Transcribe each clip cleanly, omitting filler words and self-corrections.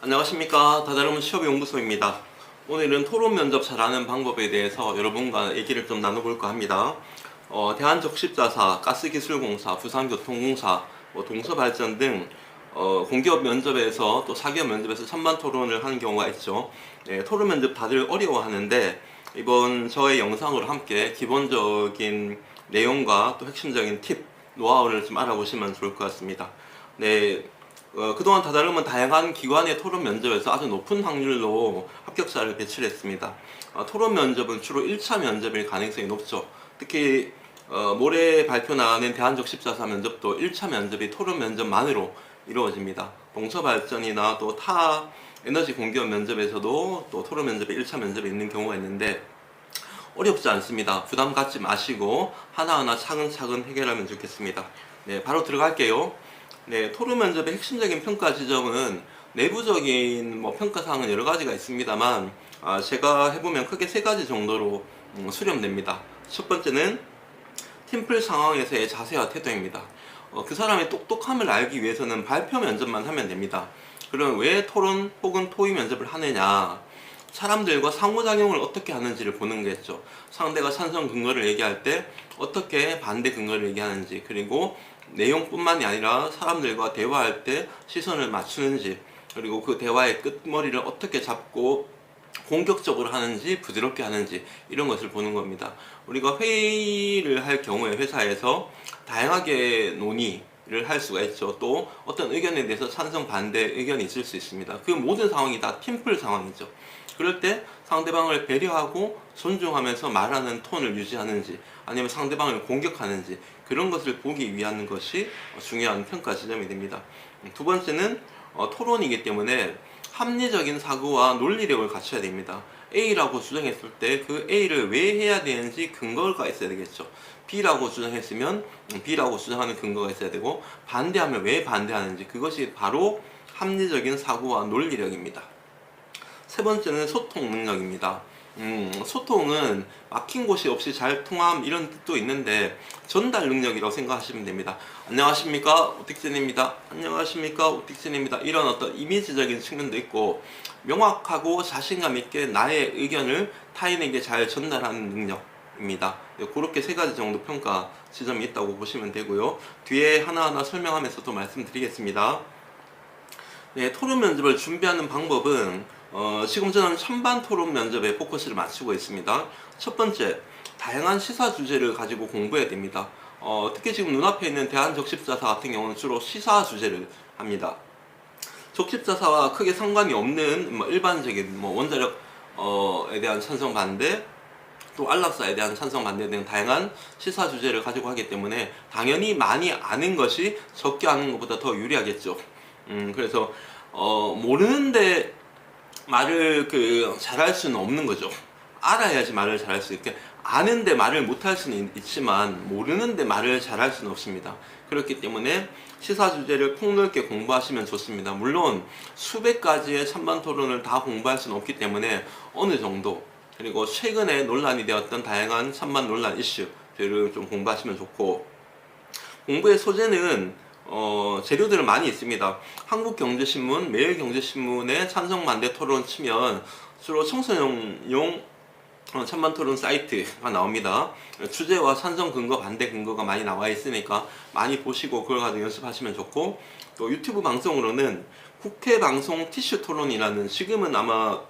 안녕하십니까. 다다르문 취업연구소입니다. 오늘은 토론 면접 잘하는 방법에 대해서 여러분과 얘기를 좀 나눠볼까 합니다. 대한적십자사, 가스기술공사, 부산교통공사, 동서발전 등 공기업 면접에서 또 사기업 면접에서 찬반 토론을 하는 경우가 있죠. 네, 토론 면접 다들 어려워하는데 이번 저의 영상으로 함께 기본적인 내용과 또 핵심적인 팁, 노하우를 좀 알아보시면 좋을 것 같습니다. 네, 그동안 다다르면 다양한 기관의 토론 면접에서 아주 높은 확률로 합격자를 배출했습니다. 토론 면접은 주로 1차 면접일 가능성이 높죠. 특히 모레 발표 나가는 대한적십자사 면접도 1차 면접이 토론 면접만으로 이루어집니다. 동서발전이나 또 타 에너지 공기업 면접에서도 또 토론 면접이 1차 면접이 있는 경우가 있는데 어렵지 않습니다. 부담 갖지 마시고 하나하나 차근차근 해결하면 좋겠습니다. 네, 바로 들어갈게요. 네, 토론 면접의 핵심적인 평가 지점은 내부적인 평가사항은 여러 가지가 있습니다만 제가 해보면 크게 세 가지 정도로 수렴됩니다. 첫 번째는 팀플 상황에서의 자세와 태도입니다. 그 사람의 똑똑함을 알기 위해서는 발표 면접만 하면 됩니다. 그럼 왜 토론 혹은 토의 면접을 하느냐? 사람들과 상호작용을 어떻게 하는지를 보는 거겠죠. 상대가 찬성 근거를 얘기할 때 어떻게 반대 근거를 얘기하는지, 그리고 내용뿐만이 아니라 사람들과 대화할 때 시선을 맞추는지, 그리고 그 대화의 끝머리를 어떻게 잡고 공격적으로 하는지 부드럽게 하는지, 이런 것을 보는 겁니다. 우리가 회의를 할 경우에 회사에서 다양하게 논의를 할 수가 있죠. 또 어떤 의견에 대해서 찬성 반대 의견이 있을 수 있습니다. 그 모든 상황이 다 팀플 상황이죠. 그럴 때 상대방을 배려하고 존중하면서 말하는 톤을 유지하는지, 아니면 상대방을 공격하는지, 그런 것을 보기 위한 것이 중요한 평가 지점이 됩니다. 두 번째는 토론이기 때문에 합리적인 사고와 논리력을 갖춰야 됩니다. A라고 주장했을 때 그 A를 왜 해야 되는지 근거가 있어야 되겠죠. B라고 주장했으면 B라고 주장하는 근거가 있어야 되고, 반대하면 왜 반대하는지, 그것이 바로 합리적인 사고와 논리력입니다. 세 번째는 소통 능력입니다. 소통은 막힌 곳이 없이 잘 통함, 이런 뜻도 있는데 전달 능력이라고 생각하시면 됩니다. 안녕하십니까, 오틱진입니다. 안녕하십니까, 오틱진입니다. 이런 어떤 이미지적인 측면도 있고, 명확하고 자신감 있게 나의 의견을 타인에게 잘 전달하는 능력입니다. 그렇게 세 가지 정도 평가 지점이 있다고 보시면 되고요. 뒤에 하나하나 설명하면서 또 말씀드리겠습니다. 네, 토론 면접을 준비하는 방법은 지금 저는 찬반 토론 면접에 포커스를 맞추고 있습니다. 첫 번째, 다양한 시사 주제를 가지고 공부해야 됩니다. 특히 지금 눈앞에 있는 대한적십자사 같은 경우는 주로 시사 주제를 합니다. 적십자사와 크게 상관이 없는 일반적인 원자력에 대한 찬성 반대, 또 안락사에 대한 찬성 반대에 대한 다양한 시사 주제를 가지고 하기 때문에 당연히 많이 아는 것이 적게 아는 것보다 더 유리하겠죠. 그래서 모르는데 말을 잘할 수는 없는 거죠. 알아야지 말을 잘할 수 있게. 아는데 말을 못할 수는 있지만 모르는데 말을 잘할 수는 없습니다. 그렇기 때문에 시사 주제를 폭넓게 공부하시면 좋습니다. 물론 수백 가지의 찬반 토론을 다 공부할 수는 없기 때문에 어느 정도, 그리고 최근에 논란이 되었던 다양한 찬반 논란 이슈들을 좀 공부하시면 좋고, 공부의 소재는 재료들은 많이 있습니다. 한국경제신문, 매일경제신문의 찬성 반대 토론 치면 주로 청소년용 찬반 토론 사이트가 나옵니다. 주제와 찬성 근거, 반대 근거가 많이 나와 있으니까 많이 보시고 그걸 가지고 연습하시면 좋고, 또 유튜브 방송으로는 국회 방송 티슈 토론이라는, 지금은 아마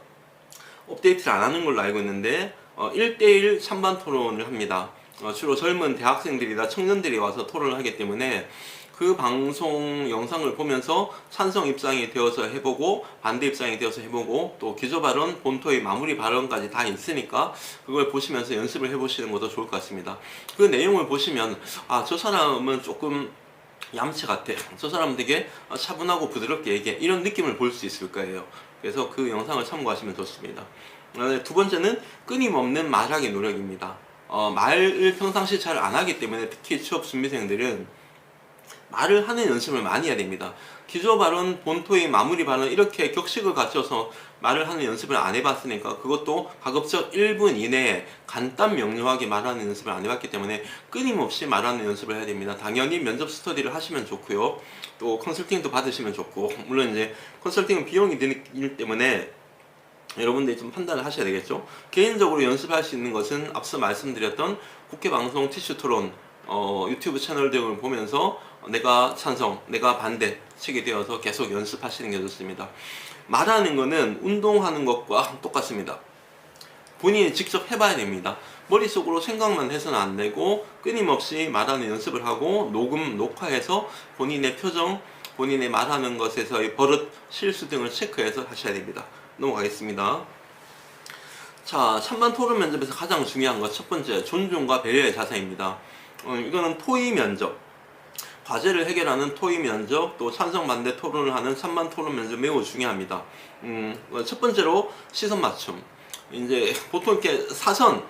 업데이트를 안 하는 걸로 알고 있는데 1대1 찬반 토론을 합니다. 주로 젊은 대학생들이나 청년들이 와서 토론을 하기 때문에 그 방송 영상을 보면서 찬성 입장이 되어서 해보고 반대 입장이 되어서 해보고, 또 기조 발언, 본토의 마무리 발언까지 다 있으니까 그걸 보시면서 연습을 해보시는 것도 좋을 것 같습니다. 그 내용을 보시면 저 사람은 조금 얌체 같아, 저 사람은 되게 차분하고 부드럽게 얘기해, 이런 느낌을 볼 수 있을 거예요. 그래서 그 영상을 참고하시면 좋습니다. 두 번째는 끊임없는 말하기 노력입니다. 말을 평상시 잘 안 하기 때문에 특히 취업 준비생들은 말을 하는 연습을 많이 해야 됩니다. 기조 발언, 본토의 마무리 발언 이렇게 격식을 갖춰서 말을 하는 연습을 안 해봤으니까 그것도 가급적 1분 이내에 간단 명료하게 말하는 연습을 안 해봤기 때문에 끊임없이 말하는 연습을 해야 됩니다. 당연히 면접 스터디를 하시면 좋고요. 또 컨설팅도 받으시면 좋고, 물론 이제 컨설팅은 비용이 들기 때문에 여러분들이 좀 판단을 하셔야 되겠죠. 개인적으로 연습할 수 있는 것은 앞서 말씀드렸던 국회방송 티슈토론 유튜브 채널 등을 보면서 내가 찬성, 내가 반대 책이 되어서 계속 연습하시는 게 좋습니다. 말하는 거는 운동하는 것과 똑같습니다. 본인이 직접 해봐야 됩니다. 머릿속으로 생각만 해서는 안 되고 끊임없이 말하는 연습을 하고 녹화해서 본인의 표정, 본인의 말하는 것에서의 버릇, 실수 등을 체크해서 하셔야 됩니다. 넘어가겠습니다. 자, 찬반 토론 면접에서 가장 중요한 것 첫 번째, 존중과 배려의 자세입니다. 이거는 토의 면접, 과제를 해결하는 토의 면접, 또 찬성 반대 토론을 하는 찬반 토론 면접 매우 중요합니다. 첫 번째로 시선 맞춤. 이제 보통 이렇게 사선,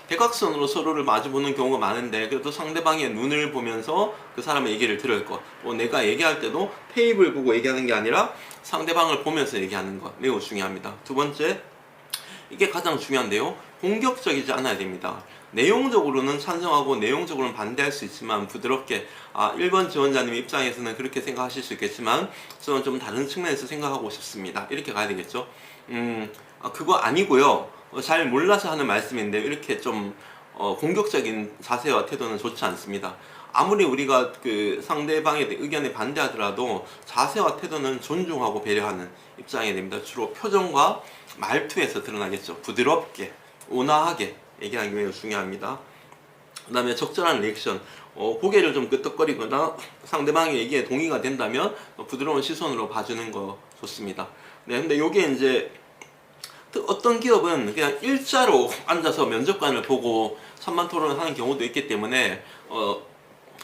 대각선으로 서로를 마주보는 경우가 많은데 그래도 상대방의 눈을 보면서 그 사람의 얘기를 들을 것, 또 내가 얘기할 때도 테이블 보고 얘기하는 게 아니라 상대방을 보면서 얘기하는 것 매우 중요합니다. 두 번째, 이게 가장 중요한데요, 공격적이지 않아야 됩니다. 내용적으로는 찬성하고 내용적으로는 반대할 수 있지만 부드럽게 1번 지원자님 입장에서는 그렇게 생각하실 수 있겠지만 저는 좀 다른 측면에서 생각하고 싶습니다. 이렇게 가야 되겠죠. 그거 아니고요, 잘 몰라서 하는 말씀인데 이렇게 좀 공격적인 자세와 태도는 좋지 않습니다. 아무리 우리가 그 상대방의 의견에 반대하더라도 자세와 태도는 존중하고 배려하는 입장이 됩니다. 주로 표정과 말투에서 드러나겠죠. 부드럽게, 온화하게 얘기하는 게 매우 중요합니다. 그 다음에 적절한 리액션, 고개를 좀 끄덕거리거나 상대방의 얘기에 동의가 된다면 부드러운 시선으로 봐주는 거 좋습니다. 네, 근데 요게 이제 어떤 기업은 그냥 일자로 앉아서 면접관을 보고 찬반 토론을 하는 경우도 있기 때문에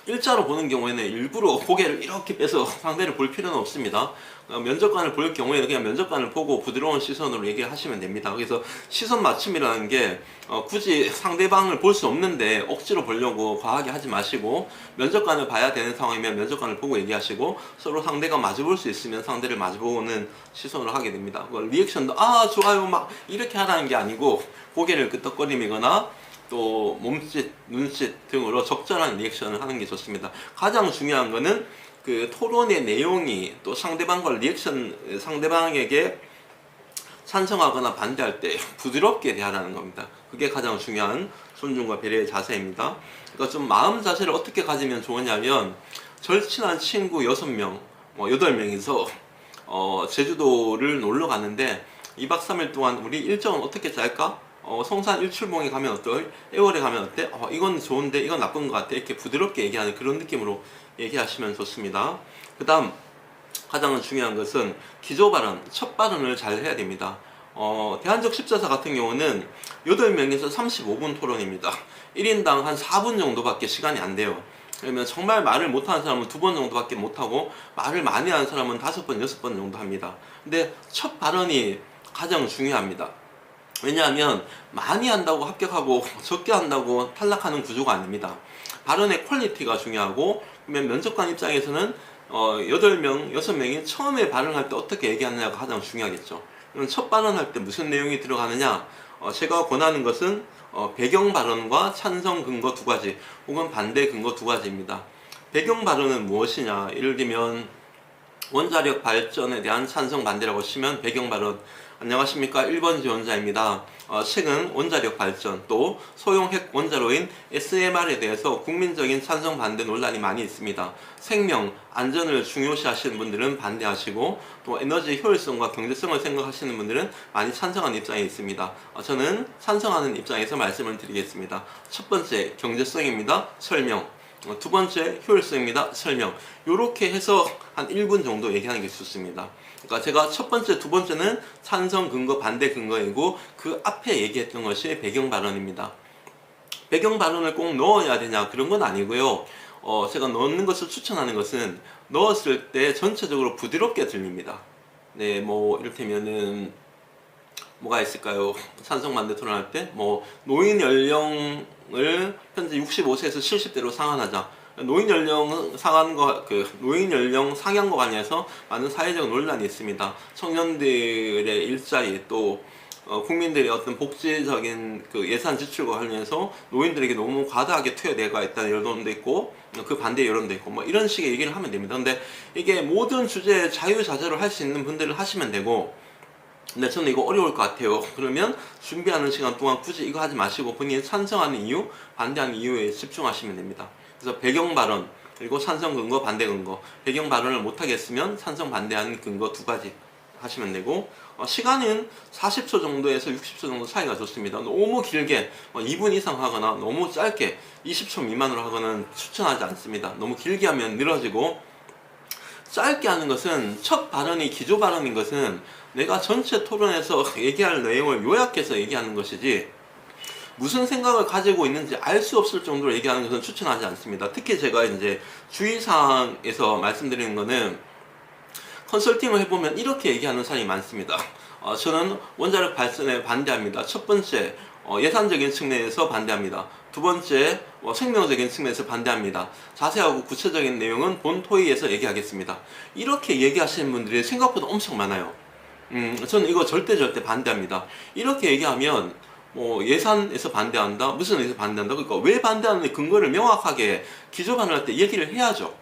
일자로 보는 경우에는 일부러 고개를 이렇게 빼서 상대를 볼 필요는 없습니다. 면접관을 볼 경우에는 그냥 면접관을 보고 부드러운 시선으로 얘기하시면 됩니다. 그래서 시선 맞춤이라는 게 굳이 상대방을 볼 수 없는데 억지로 보려고 과하게 하지 마시고, 면접관을 봐야 되는 상황이면 면접관을 보고 얘기하시고, 서로 상대가 마주볼 수 있으면 상대를 마주보는 시선으로 하게 됩니다. 리액션도 좋아요 막 이렇게 하라는 게 아니고 고개를 끄덕거림이거나 또 몸짓, 눈짓 등으로 적절한 리액션을 하는 게 좋습니다. 가장 중요한 거는 그 토론의 내용이 또 상대방과 상대방에게 찬성하거나 반대할 때 부드럽게 대하라는 겁니다. 그게 가장 중요한 존중과 배려의 자세입니다. 그러니까 좀 마음 자세를 어떻게 가지면 좋으냐면, 절친한 친구 6명, 8명이서 제주도를 놀러 갔는데 2박 3일 동안 우리 일정은 어떻게 짤까? 성산 일출봉에 가면 어때? 애월에 가면 어때? 이건 좋은데 이건 나쁜 것 같아. 이렇게 부드럽게 얘기하는 그런 느낌으로 얘기하시면 좋습니다. 그 다음 가장 중요한 것은 기조 발언, 첫 발언을 잘 해야 됩니다. 대한적십자사 같은 경우는 8명에서 35분 토론입니다. 1인당 한 4분 정도밖에 시간이 안 돼요. 그러면 정말 말을 못하는 사람은 2번 정도밖에 못하고, 말을 많이 하는 사람은 5번, 6번 정도 합니다. 근데 첫 발언이 가장 중요합니다. 왜냐하면 많이 한다고 합격하고 적게 한다고 탈락하는 구조가 아닙니다. 발언의 퀄리티가 중요하고, 그러면 면접관 입장에서는 8명, 6명이 처음에 발언할 때 어떻게 얘기하느냐가 가장 중요하겠죠. 그럼 첫 발언할 때 무슨 내용이 들어가느냐, 제가 권하는 것은 배경 발언과 찬성 근거 2가지 혹은 반대 근거 2가지입니다. 배경 발언은 무엇이냐, 예를 들면 원자력 발전에 대한 찬성 반대라고 치면 배경 발언, 안녕하십니까 1번 지원자입니다. 최근 원자력 발전 또 소형 핵 원자로인 SMR에 대해서 국민적인 찬성 반대 논란이 많이 있습니다. 생명, 안전을 중요시하시는 분들은 반대하시고, 또 에너지 효율성과 경제성을 생각하시는 분들은 많이 찬성하는 입장에 있습니다. 저는 찬성하는 입장에서 말씀을 드리겠습니다. 첫 번째 경제성입니다. 설명. 2번째 효율성입니다. 설명. 요렇게 해서 한 1분 정도 얘기하는 게 좋습니다. 그러니까 제가 첫 번째, 두 번째는 찬성 근거, 반대 근거이고, 그 앞에 얘기했던 것이 배경 발언입니다. 배경 발언을 꼭 넣어야 되냐, 그런 건 아니고요. 제가 넣는 것을 추천하는 것은 넣었을 때 전체적으로 부드럽게 들립니다. 네, 뭐 이를테면은 뭐가 있을까요? 찬성 반대 토론할 때 노인 연령을 현재 65세에서 70대로 상한하자, 노인 연령 상한과 노인 연령 상향과 관련해서 많은 사회적 논란이 있습니다. 청년들의 일자리 또 국민들의 어떤 복지적인 예산 지출과 관련해서 노인들에게 너무 과다하게 투여되어 있다는 여론도 있고 그 반대 여론도 있고 뭐 이런 식의 얘기를 하면 됩니다. 근데 이게 모든 주제에 자유자재로 할 수 있는 분들은 하시면 되고, 근데 저는 이거 어려울 것 같아요. 그러면 준비하는 시간 동안 굳이 이거 하지 마시고 본인이 찬성하는 이유, 반대하는 이유에 집중하시면 됩니다. 그래서 배경 발언, 그리고 찬성 근거, 반대 근거. 배경 발언을 못하겠으면 찬성, 반대하는 근거 두 가지 하시면 되고, 시간은 40초 정도에서 60초 정도 차이가 좋습니다. 너무 길게 2분 이상 하거나 너무 짧게 20초 미만으로 하거나 추천하지 않습니다. 너무 길게 하면 늘어지고, 짧게 하는 것은, 첫 발언이 기조 발언인 것은 내가 전체 토론에서 얘기할 내용을 요약해서 얘기하는 것이지 무슨 생각을 가지고 있는지 알 수 없을 정도로 얘기하는 것은 추천하지 않습니다. 특히 제가 이제 주의사항에서 말씀드리는 거는, 컨설팅을 해보면 이렇게 얘기하는 사람이 많습니다. 저는 원자력 발전에 반대합니다. 첫 번째, 예산적인 측면에서 반대합니다. 두 번째, 생명적인 측면에서 반대합니다. 자세하고 구체적인 내용은 본 토의에서 얘기하겠습니다. 이렇게 얘기하시는 분들이 생각보다 엄청 많아요. 저는 이거 절대 반대합니다. 이렇게 얘기하면 예산에서 반대한다, 무슨 에서 반대한다, 그러니까 왜 반대하는 근거를 명확하게 기조 발언할 때 얘기를 해야죠.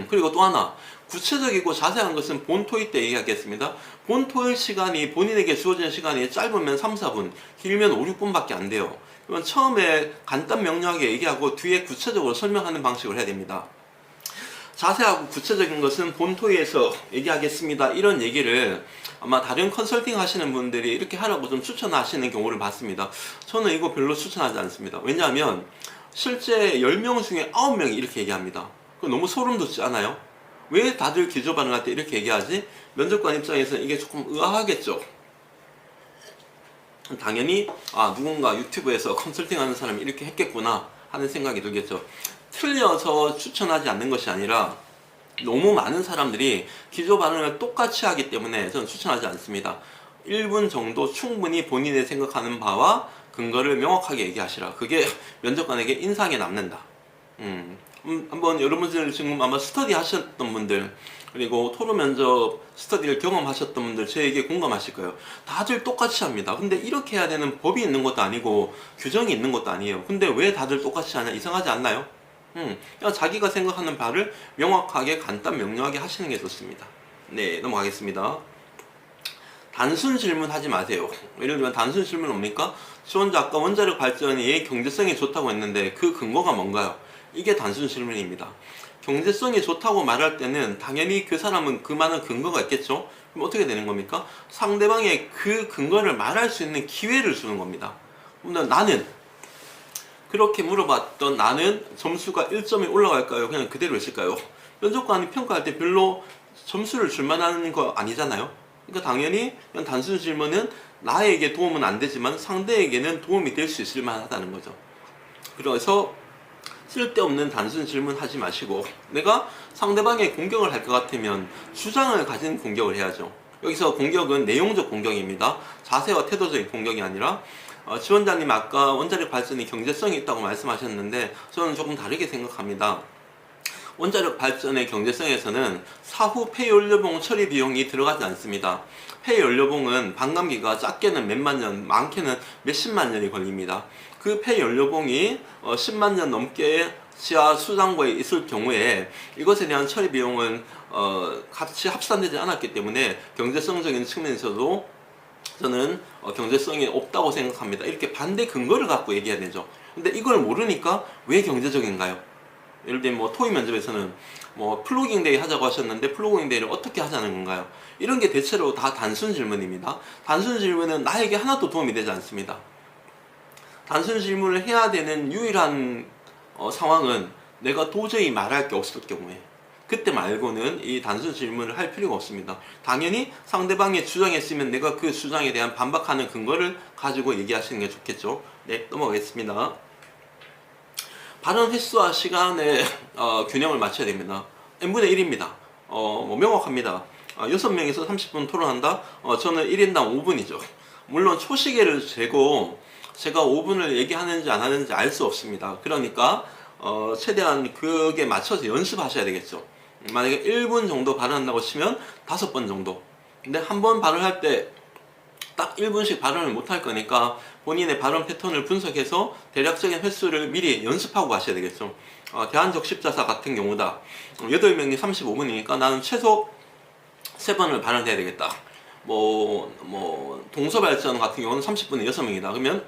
그리고 또 하나, 구체적이고 자세한 것은 본 토의 때 얘기하겠습니다. 본 토의 시간이, 본인에게 주어진 시간이 짧으면 3, 4분, 길면 5, 6분밖에 안 돼요. 그러면 처음에 간단 명료하게 얘기하고 뒤에 구체적으로 설명하는 방식을 해야 됩니다. 자세하고 구체적인 것은 본 토의에서 얘기하겠습니다, 이런 얘기를 아마 다른 컨설팅 하시는 분들이 이렇게 하라고 좀 추천하시는 경우를 봤습니다. 저는 이거 별로 추천하지 않습니다. 왜냐하면 실제 10명 중에 9명이 이렇게 얘기합니다. 너무 소름 돋지 않아요? 왜 다들 기조 발언할 때 이렇게 얘기하지? 면접관 입장에서는 이게 조금 의아하겠죠. 당연히 누군가 유튜브에서 컨설팅 하는 사람이 이렇게 했겠구나 하는 생각이 들겠죠. 틀려서 추천하지 않는 것이 아니라 너무 많은 사람들이 기조 발언을 똑같이 하기 때문에 저는 추천하지 않습니다. 1분 정도 충분히 본인의 생각하는 바와 근거를 명확하게 얘기하시라. 그게 면접관에게 인상에 남는다. 한번 여러분들 지금 아마 스터디 하셨던 분들, 그리고 토론 면접 스터디를 경험하셨던 분들 저에게 공감하실 거예요. 다들 똑같이 합니다. 근데 이렇게 해야 되는 법이 있는 것도 아니고 규정이 있는 것도 아니에요. 근데 왜 다들 똑같이 하냐? 이상하지 않나요? 그냥 자기가 생각하는 바를 명확하게 간단 명료하게 하시는 게 좋습니다. 네, 넘어가겠습니다. 단순 질문 하지 마세요. 예를 들면 단순 질문 뭡니까? 지원자 아까 원자력 발전이 경제성이 좋다고 했는데 그 근거가 뭔가요? 이게 단순 질문입니다. 경제성이 좋다고 말할 때는 당연히 그 사람은 그만한 근거가 있겠죠? 그럼 어떻게 되는 겁니까? 상대방의 그 근거를 말할 수 있는 기회를 주는 겁니다. 그럼 나는 그렇게 물어봤던 나는 점수가 1점이 올라갈까요? 그냥 그대로 있을까요? 면접관이 평가할 때 별로 점수를 줄 만한 거 아니잖아요? 그러니까 당연히 그냥 단순 질문은 나에게 도움은 안 되지만 상대에게는 도움이 될 수 있을 만하다는 거죠. 그래서 쓸데없는 단순 질문 하지 마시고, 내가 상대방의 공격을 할 것 같으면 주장을 가진 공격을 해야죠. 여기서 공격은 내용적 공격입니다. 자세와 태도적인 공격이 아니라, 지원자님 아까 원자력 발전이 경제성이 있다고 말씀하셨는데 저는 조금 다르게 생각합니다. 원자력 발전의 경제성에서는 사후 폐연료봉 처리 비용이 들어가지 않습니다. 폐연료봉은 반감기가 작게는 몇만 년, 많게는 몇십만 년이 걸립니다. 그 폐연료봉이 10만 년 넘게 지하 수장고에 있을 경우에 이것에 대한 처리 비용은 같이 합산되지 않았기 때문에 경제성적인 측면에서도 저는 경제성이 없다고 생각합니다. 이렇게 반대 근거를 갖고 얘기해야 되죠. 근데 이걸 모르니까 왜 경제적인가요? 예를 들면 토익 면접에서는 플로깅 데이 하자고 하셨는데 플로깅 데이를 어떻게 하자는 건가요? 이런 게 대체로 다 단순 질문입니다. 단순 질문은 나에게 하나도 도움이 되지 않습니다. 단순 질문을 해야 되는 유일한 상황은 내가 도저히 말할 게 없을 경우에, 그때 말고는 이 단순 질문을 할 필요가 없습니다. 당연히 상대방의 주장했으면 내가 그 주장에 대한 반박하는 근거를 가지고 얘기하시는 게 좋겠죠. 네, 넘어가겠습니다. 발언 횟수와 시간의 균형을 맞춰야 됩니다. n분의 1입니다. 명확합니다. 6명에서 30분 토론한다? 저는 1인당 5분이죠. 물론 초시계를 재고 제가 5분을 얘기하는지 안 하는지 알 수 없습니다. 그러니까 최대한 그게 맞춰서 연습하셔야 되겠죠. 만약에 1분 정도 발언한다고 치면 5번 정도. 근데 한 번 발언할 때 딱 1분씩 발언을 못 할 거니까 본인의 발언 패턴을 분석해서 대략적인 횟수를 미리 연습하고 하셔야 되겠죠. 대한적십자사 같은 경우다. 8명이 35분이니까 나는 최소 3번을 발언해야 되겠다. 동서발전 같은 경우는 30분에 6명이다. 그러면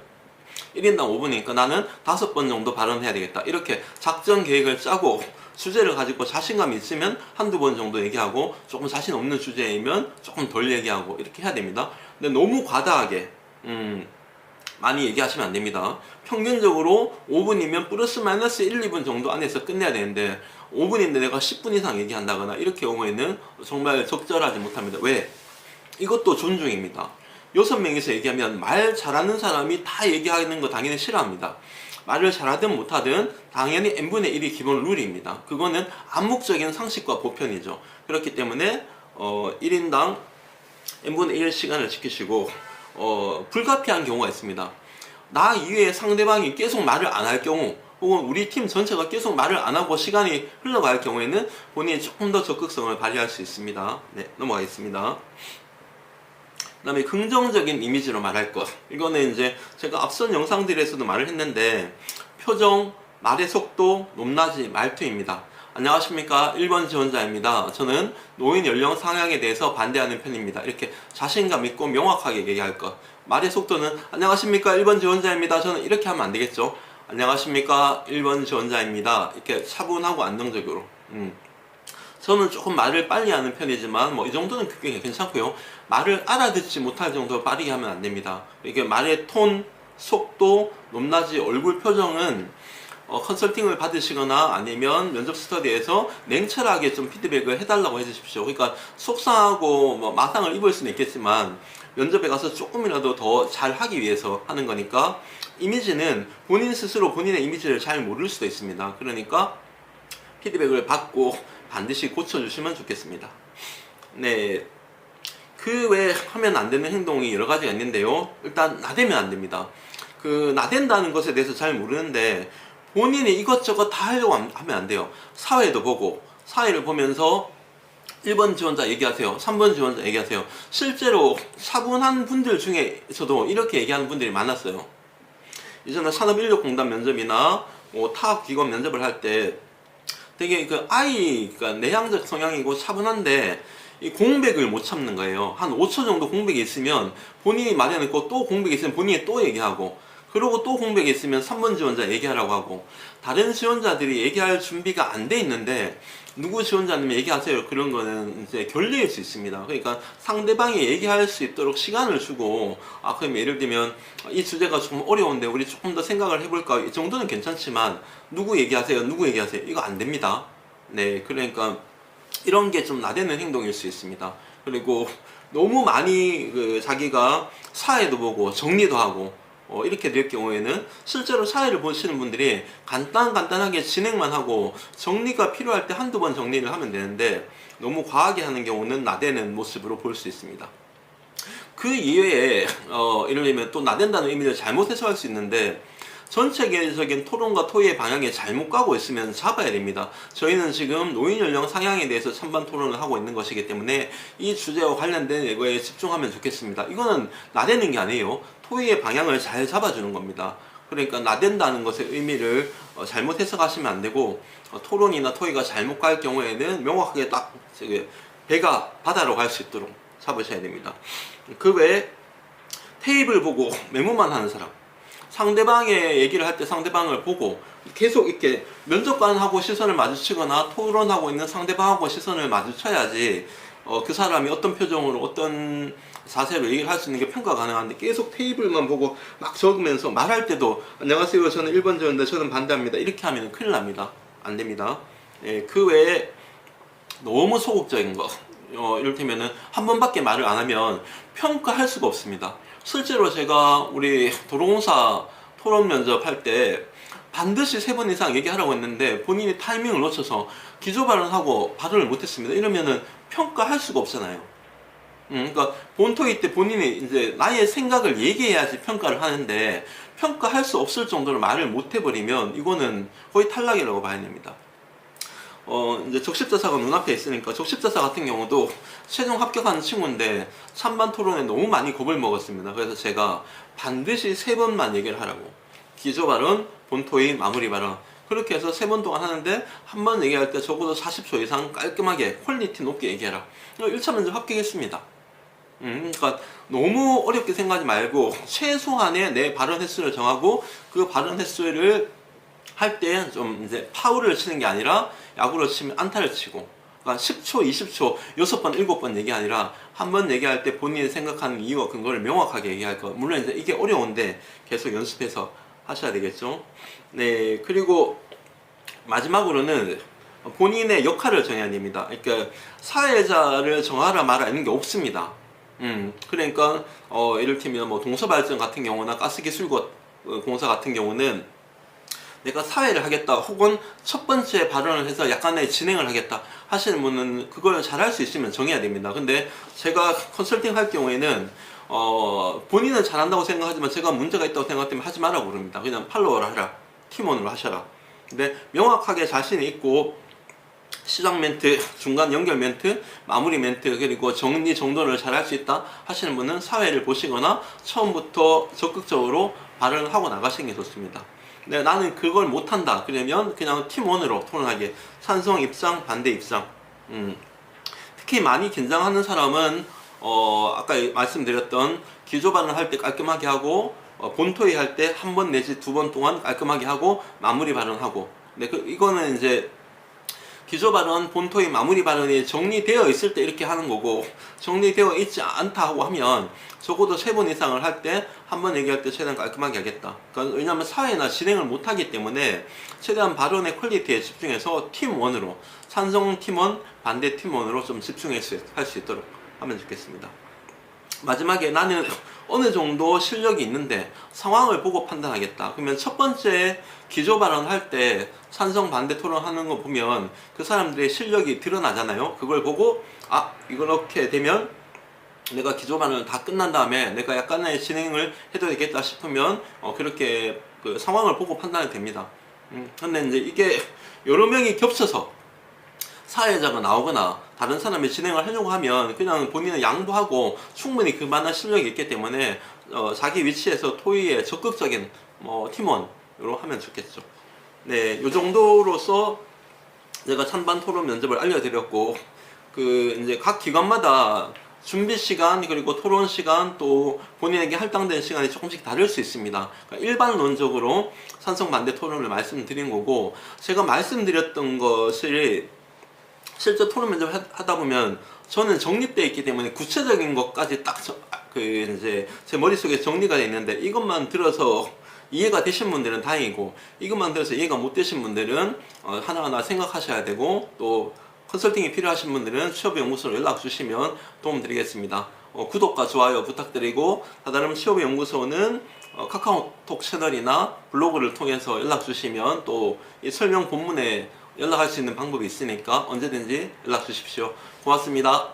1인당 5분이니까 나는 5번 정도 발언해야 되겠다. 이렇게 작전 계획을 짜고 주제를 가지고 자신감이 있으면 한두 번 정도 얘기하고 조금 자신 없는 주제이면 조금 덜 얘기하고 이렇게 해야 됩니다. 근데 너무 과다하게 많이 얘기하시면 안 됩니다. 평균적으로 5분이면 플러스 마이너스 1, 2분 정도 안에서 끝내야 되는데 5분인데 내가 10분 이상 얘기한다거나 이렇게 경우에는 정말 적절하지 못합니다. 왜? 이것도 존중입니다. 6명이서 얘기하면 말 잘하는 사람이 다 얘기하는 거 당연히 싫어합니다. 말을 잘하든 못하든 당연히 n분의 1이 기본 룰입니다. 그거는 암묵적인 상식과 보편이죠. 그렇기 때문에 1인당 n분의 1 시간을 지키시고 불가피한 경우가 있습니다. 나 이외에 상대방이 계속 말을 안 할 경우 혹은 우리 팀 전체가 계속 말을 안 하고 시간이 흘러갈 경우에는 본인이 조금 더 적극성을 발휘할 수 있습니다. 네, 넘어가겠습니다. 그 다음에 긍정적인 이미지로 말할 것. 이거는 이제 제가 앞선 영상들에서도 말을 했는데 표정, 말의 속도, 높낮이, 말투입니다. 안녕하십니까 1번 지원자입니다. 저는 노인 연령 상향에 대해서 반대하는 편입니다. 이렇게 자신감 있고 명확하게 얘기할 것. 말의 속도는 안녕하십니까 1번 지원자입니다. 저는 이렇게 하면 안 되겠죠. 안녕하십니까 1번 지원자입니다. 이렇게 차분하고 안정적으로. 저는 조금 말을 빨리 하는 편이지만 이 정도는 굉장히 괜찮고요. 말을 알아듣지 못할 정도로 빠르게 하면 안 됩니다. 이게 말의 톤, 속도, 높낮이, 얼굴 표정은 컨설팅을 받으시거나 아니면 면접 스터디에서 냉철하게 좀 피드백을 해달라고 해주십시오. 그러니까 속상하고 마상을 입을 수는 있겠지만 면접에 가서 조금이라도 더 잘하기 위해서 하는 거니까 이미지는 본인 스스로 본인의 이미지를 잘 모를 수도 있습니다. 그러니까 피드백을 받고 반드시 고쳐주시면 좋겠습니다. 네, 그 외에 하면 안 되는 행동이 여러 가지가 있는데요. 일단 나대면 안 됩니다. 그 나댄다는 것에 대해서 잘 모르는데 본인이 이것저것 다 하려고 하면 안 돼요. 사회도 보고 사회를 보면서 1번 지원자 얘기하세요. 3번 지원자 얘기하세요. 실제로 차분한 분들 중에서도 이렇게 얘기하는 분들이 많았어요. 이전에 산업인력공단 면접이나 타 기관 면접을 할 때 되게 아이가 내향적 성향이고 차분한데 이 공백을 못 참는 거예요. 한 5초 정도 공백이 있으면 본인이 말해놓고 또 공백이 있으면 본인이 또 얘기하고 그러고 또 공백이 있으면 3번 지원자 얘기하라고 하고 다른 지원자들이 얘기할 준비가 안 돼 있는데 누구 지원자님 얘기하세요. 그런 거는 이제 결례일 수 있습니다. 그러니까 상대방이 얘기할 수 있도록 시간을 주고 그럼 예를 들면 이 주제가 좀 어려운데 우리 조금 더 생각을 해볼까 이 정도는 괜찮지만 누구 얘기하세요. 누구 얘기하세요. 이거 안 됩니다. 네, 그러니까 이런 게 좀 나대는 행동일 수 있습니다. 그리고 너무 많이 자기가 사회도 보고 정리도 하고 이렇게 될 경우에는 실제로 사회를 보시는 분들이 간단하게 진행만 하고 정리가 필요할 때 한두 번 정리를 하면 되는데 너무 과하게 하는 경우는 나대는 모습으로 볼 수 있습니다. 그 이외에 예를 들면 또 나댄다는 의미를 잘못 해석할 수 있는데 전체적인 토론과 토의의 방향이 잘못 가고 있으면 잡아야 됩니다. 저희는 지금 노인 연령 상향에 대해서 찬반 토론을 하고 있는 것이기 때문에 이 주제와 관련된 이거에 집중하면 좋겠습니다. 이거는 나대는 게 아니에요. 토의의 방향을 잘 잡아주는 겁니다. 그러니까 나댄다는 것의 의미를 잘못 해석하시면 안 되고 토론이나 토의가 잘못 갈 경우에는 명확하게 딱 배가 바다로 갈 수 있도록 잡으셔야 됩니다. 그 외에 테이블 보고 메모만 하는 사람, 상대방의 얘기를 할 때 상대방을 보고 계속 이렇게 면접관하고 시선을 마주치거나 토론하고 있는 상대방하고 시선을 마주쳐야지 그 사람이 어떤 표정으로 어떤 자세로 얘기를 할 수 있는 게 평가 가능한데 계속 테이블만 보고 막 적으면서 말할 때도 안녕하세요 저는 1번 지원인데 저는 반대합니다 이렇게 하면 큰일 납니다. 안 됩니다. 예, 그 외에 너무 소극적인 거 이를테면은 한 번밖에 말을 안 하면 평가할 수가 없습니다. 실제로 제가 우리 도로공사 토론 면접 할 때 반드시 3번 이상 얘기하라고 했는데 본인이 타이밍을 놓쳐서 기조 발언하고 발언을 못했습니다. 이러면은 평가할 수가 없잖아요. 그러니까 본토의 때 본인이 이제 나의 생각을 얘기해야지 평가를 하는데 평가할 수 없을 정도로 말을 못 해버리면 이거는 거의 탈락이라고 봐야 됩니다. 이제 적십자사가 눈앞에 있으니까 적십자사 같은 경우도 최종 합격한 친구인데 찬반 토론에 너무 많이 겁을 먹었습니다. 그래서 제가 반드시 3번만 얘기를 하라고. 기조 발언, 본토의 마무리 발언. 그렇게 해서 3번 동안 하는데 한 번 얘기할 때 적어도 40초 이상 깔끔하게 퀄리티 높게 얘기해라. 1차 면접 합격했습니다. 그러니까 너무 어렵게 생각하지 말고 최소한의 내 발언 횟수를 정하고 그 발언 횟수를 할 때 좀 이제 파울을 치는 게 아니라 야구로 치면 안타를 치고, 그러니까 10초, 20초, 6번, 7번 얘기 아니라 한 번 얘기할 때 본인이 생각하는 이유와 근거를 명확하게 얘기할 거. 물론 이제 이게 어려운데 계속 연습해서 하셔야 되겠죠. 네, 그리고 마지막으로는 본인의 역할을 정해야 됩니다. 그러니까 사회자를 정하라 마라 이런 게 없습니다. 그러니까 이를테면 뭐 동서발전 같은 경우나 가스기술공사 같은 경우는 내가 사회를 하겠다 혹은 첫 번째 발언을 해서 약간의 진행을 하겠다 하시는 분은 그걸 잘할 수 있으면 정해야 됩니다. 근데 제가 컨설팅 할 경우에는 본인은 잘한다고 생각하지만 제가 문제가 있다고 생각하면 하지 말라고 그럽니다. 그냥 팔로워를 하라, 팀원으로 하셔라. 근데 명확하게 자신이 있고 시작 멘트, 중간 연결 멘트, 마무리 멘트, 그리고 정리 정돈을 잘 할 수 있다 하시는 분은 사회를 보시거나 처음부터 적극적으로 발언을 하고 나가시는 게 좋습니다. 근데 나는 그걸 못한다 그러면 그냥 팀원으로 토론하게, 찬성 입장, 반대 입장. 특히 많이 긴장하는 사람은 아까 말씀드렸던 기조 발언 할 때 깔끔하게 하고 본토의 할 때 한 번 내지 2번 동안 깔끔하게 하고 마무리 발언하고. 근데 이거는 이제 기조 발언, 본토의 마무리 발언이 정리되어 있을 때 이렇게 하는 거고, 정리되어 있지 않다 하고 하면 적어도 3번 이상을 할 때 한 번 얘기할 때 최대한 깔끔하게 하겠다. 그러니까 왜냐하면 사회나 진행을 못하기 때문에 최대한 발언의 퀄리티에 집중해서 팀원으로, 찬성 팀원, 반대 팀원으로 좀 집중해서 할 수 있도록 하면 좋겠습니다. 마지막에 나는 어느 정도 실력이 있는데 상황을 보고 판단하겠다. 그러면 첫 번째 기조 발언 할 때 찬성 반대 토론하는 거 보면 그 사람들의 실력이 드러나잖아요. 그걸 보고 이렇게 되면 내가 기조 발언을 다 끝난 다음에 내가 약간의 진행을 해도 되겠다 싶으면 그렇게 그 상황을 보고 판단이 됩니다. 근데 이제 이게 여러 명이 겹쳐서 사회자가 나오거나 다른 사람이 진행을 하려고 하면 그냥 본인은 양보하고 충분히 그만한 실력이 있기 때문에 자기 위치에서 토의에 적극적인 팀원으로 하면 좋겠죠. 네, 요 정도로서 제가 찬반 토론 면접을 알려드렸고, 이제 각 기관마다 준비 시간 그리고 토론 시간 또 본인에게 할당된 시간이 조금씩 다를 수 있습니다. 그러니까 일반론적으로 찬성 반대 토론을 말씀드린 거고, 제가 말씀드렸던 것을 실제 토론 면접 하다 보면 저는 정립되어 있기 때문에 구체적인 것까지 딱 이제 제 머릿속에 정리가 되어 있는데, 이것만 들어서 이해가 되신 분들은 다행이고, 이것만 들어서 이해가 못 되신 분들은 하나하나 생각하셔야 되고, 또 컨설팅이 필요하신 분들은 취업연구소로 연락 주시면 도움 드리겠습니다. 구독과 좋아요 부탁드리고, 다다름 취업연구소는 카카오톡 채널이나 블로그를 통해서 연락 주시면 또 이 설명 본문에 연락할 수 있는 방법이 있으니까 언제든지 연락 주십시오. 고맙습니다.